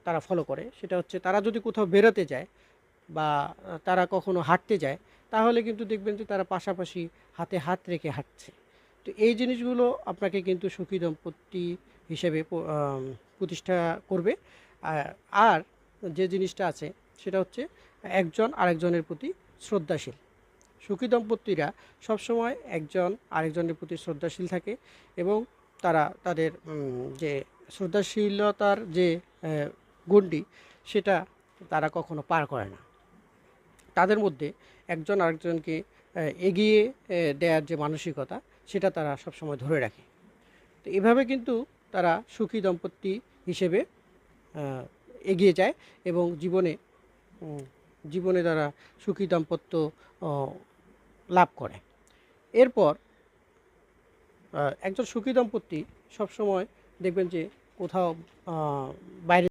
তারা ফলো করে, সেটা হচ্ছে তারা যদি কোথাও বেরোতে যায় বা তারা কখনো হাঁটতে যায়, তাহলে কিন্তু দেখবেন যে তারা পাশাপাশি হাতে হাত রেখে হাঁটছে। তো এই জিনিসগুলো আপনাকে কিন্তু সুখী দম্পতি হিসেবে প্রতিষ্ঠা করবে। আর যে জিনিসটা আছে সেটা হচ্ছে একজন আরেকজনের প্রতি শ্রদ্ধাশীল। সুখী দম্পতিরা সবসময় একজন আরেকজনের প্রতি শ্রদ্ধাশীল থাকে এবং তারা তাদের যে শ্রদ্ধাশীলতার যে গণ্ডি, সেটা তারা কখনো পার করে না। তাদের মধ্যে একজন আরেকজনকে এগিয়ে দেওয়ার যে মানসিকতা, সেটা তারা সবসময় ধরে রাখে। তো এভাবে কিন্তু তারা সুখী দম্পতি হিসেবে এগিয়ে যায় এবং জীবনে তারা সুখী দাম্পত্য লাভ করে। এরপর একজন সুখী দম্পতি সবসময় দেখবেন যে কোথাও বাইরে